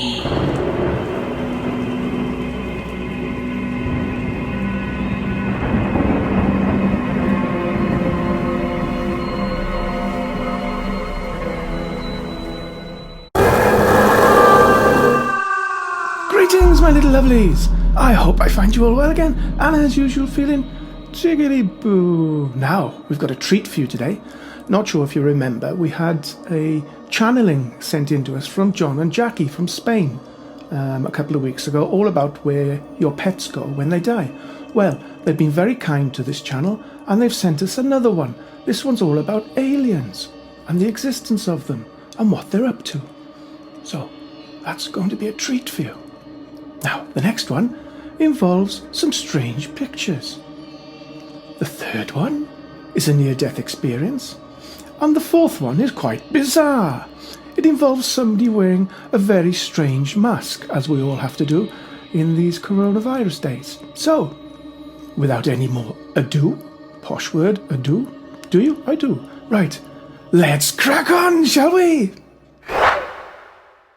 Greetings, my little lovelies! I hope I find you all well again, and as usual feeling jiggly-boo. Now, we've got a treat for you today. Not sure if you remember, we had a channeling sent in to us from John and Jackie from Spain a couple of weeks ago, all about where your pets go when they die. Well, they've been very kind to this channel, and they've sent us another one. This one's all about aliens, and the existence of them, and what they're up to. So, that's going to be a treat for you. Now, the next one involves some strange pictures. The third one is a near-death experience. And the fourth one is quite bizarre. It involves somebody wearing a very strange mask, as we all have to do in these coronavirus days. So, without any more ado, posh word, ado, do you? I do. Right, let's crack on, shall we?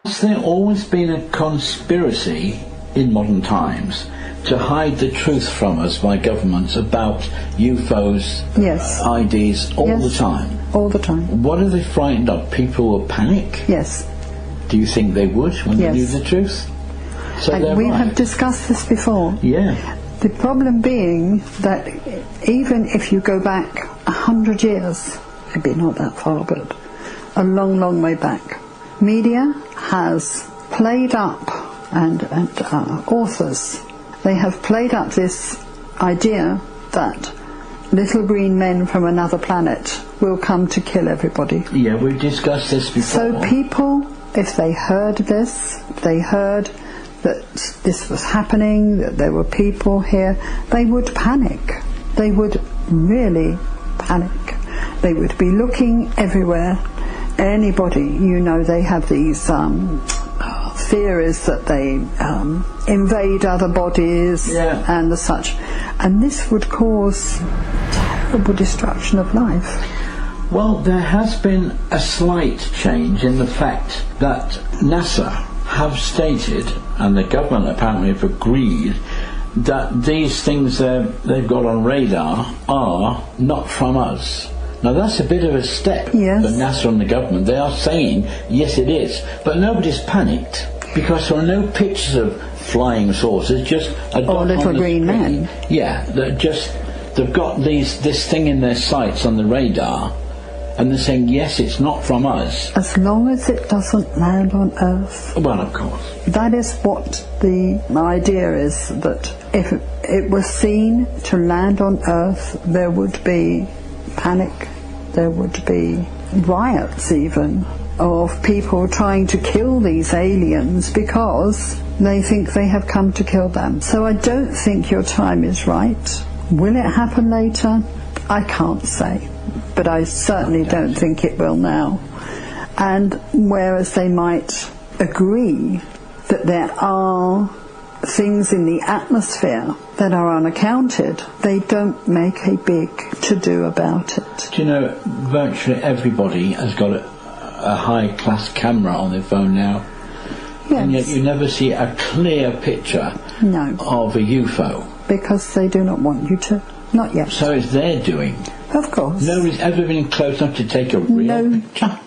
Has there always been a conspiracy in modern times to hide the truth from us by governments about UFOs, yes, IDs, all the time? All the time. What are they frightened of? People will panic? Yes. Do you think they would when they knew the truth? So and we have discussed this before. Yeah. The problem being that even if you go back 100 years, maybe not that far, but a long, long way back, media has played up, and authors, they have played up this idea that little green men from another planet will come to kill everybody. Yeah, we've discussed this before. So people, if they heard this, they heard that this was happening, that there were people here, they would panic. They would really panic. They would be looking everywhere. Anybody, you know, they have these theories that they invade other bodies and the such, and this would cause terrible destruction of life. Well, there has been a slight change in the fact that NASA have stated, and the government apparently have agreed, that these things they've got on radar are not from us. Now that's a bit of a step for NASA and the government. They are saying, yes it is, but nobody's panicked because there are no pictures of flying saucers, just a dot little on the green screen. men. Yeah, they've got this thing in their sights on the radar, and they're saying, yes, it's not from us. As long as it doesn't land on Earth. Well, of course. That is what the idea is, that if it was seen to land on Earth, there would be panic, there would be riots even, of people trying to kill these aliens because they think they have come to kill them. So I don't think your time is right. Will it happen later? I can't say, but I certainly don't think it will now. And whereas they might agree that there are things in the atmosphere that are unaccounted, they don't make a big to-do about it. Do you know, virtually everybody has got a high-class camera on their phone now, and yet you never see a clear picture of a UFO. Because they do not want you to. Not yet. So it's their doing. Of course. Nobody's ever been close enough to take a real picture.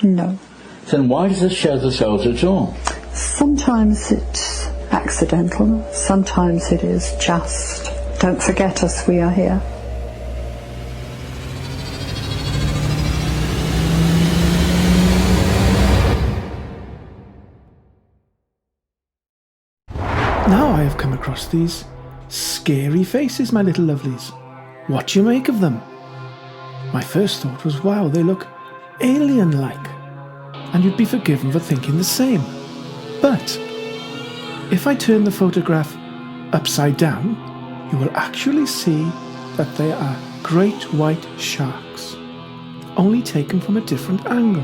No. Then why does it show themselves at all? Sometimes it's accidental, sometimes it is just, don't forget us, we are here. Now I have come across these scary faces, my little lovelies. What do you make of them? My first thought was, wow, they look alien-like, and you'd be forgiven for thinking the same. But if I turn the photograph upside down, you will actually see that they are great white sharks, only taken from a different angle.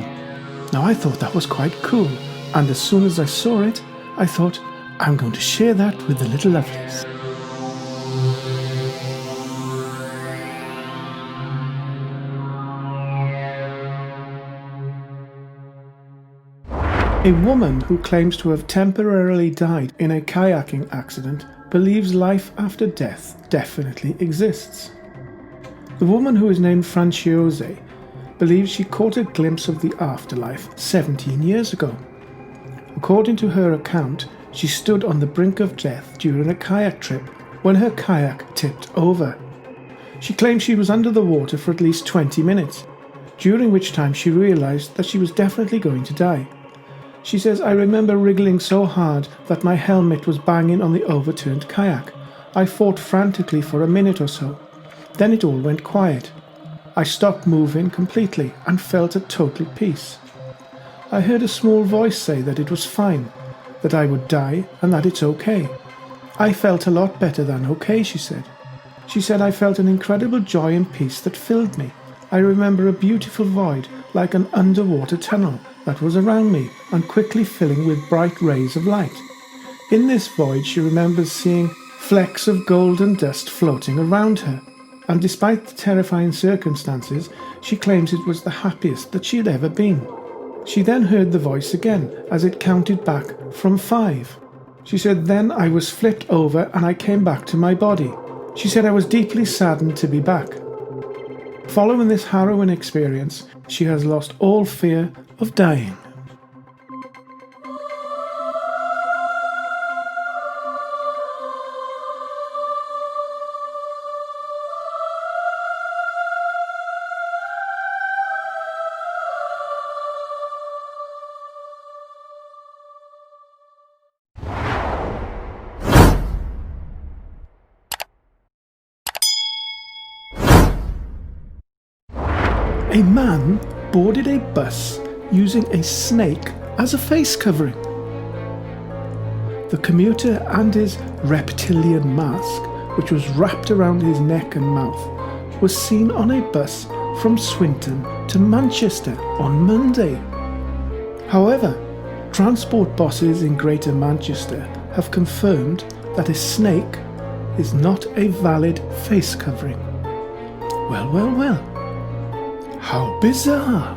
Now I thought that was quite cool, and as soon as I saw it, I thought, I'm going to share that with the little lovelies. A woman who claims to have temporarily died in a kayaking accident believes life after death definitely exists. The woman, who is named Franciose, believes she caught a glimpse of the afterlife 17 years ago. According to her account, she stood on the brink of death during a kayak trip when her kayak tipped over. She claims she was under the water for at least 20 minutes, during which time she realized that she was definitely going to die. She says, "I remember wriggling so hard that my helmet was banging on the overturned kayak. I fought frantically for a minute or so. Then it all went quiet. I stopped moving completely and felt at total peace. I heard a small voice say that it was fine, that I would die and that it's okay. I felt a lot better than okay," she said. She said, "I felt an incredible joy and peace that filled me. I remember a beautiful void, like an underwater tunnel, that was around me and quickly filling with bright rays of light. In this void she remembers seeing flecks of golden dust floating around her, and despite the terrifying circumstances, she claims it was the happiest that she had ever been." She then heard the voice again as it counted back from 5. She said, "Then I was flipped over and I came back to my body." She said, "I was deeply saddened to be back." Following this harrowing experience, she has lost all fear of dying. A man boarded a bus using a snake as a face covering. The commuter and his reptilian mask, which was wrapped around his neck and mouth, was seen on a bus from Swinton to Manchester on Monday. However, transport bosses in Greater Manchester have confirmed that a snake is not a valid face covering. Well, well, well. How bizarre!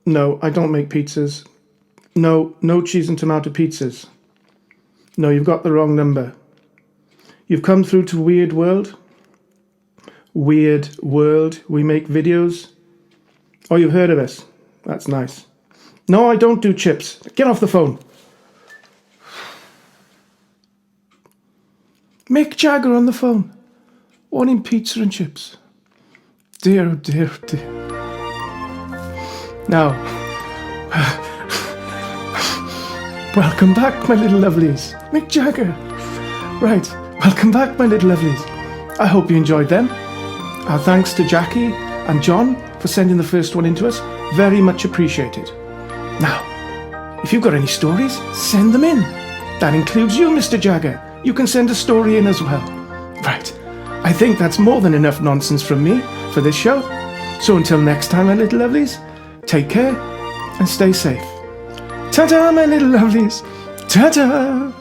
No, I don't make pizzas. No cheese and tomato pizzas. No, you've got the wrong number. You've come through to Weird World. Weird World, we make videos. Oh, you've heard of us. That's nice. No, I don't do chips. Get off the phone. Mick Jagger on the phone, wanting pizza and chips. Dear, oh dear, oh dear. Now, welcome back, my little lovelies. Mick Jagger. Right, welcome back, my little lovelies. I hope you enjoyed them. Our thanks to Jackie and John for sending the first one in to us. Very much appreciated. Now, if you've got any stories, send them in. That includes you, Mr. Jagger. You can send a story in as well. Right, I think that's more than enough nonsense from me for this show. So until next time, my little lovelies, take care and stay safe. Ta-ta, my little lovelies. Ta-ta.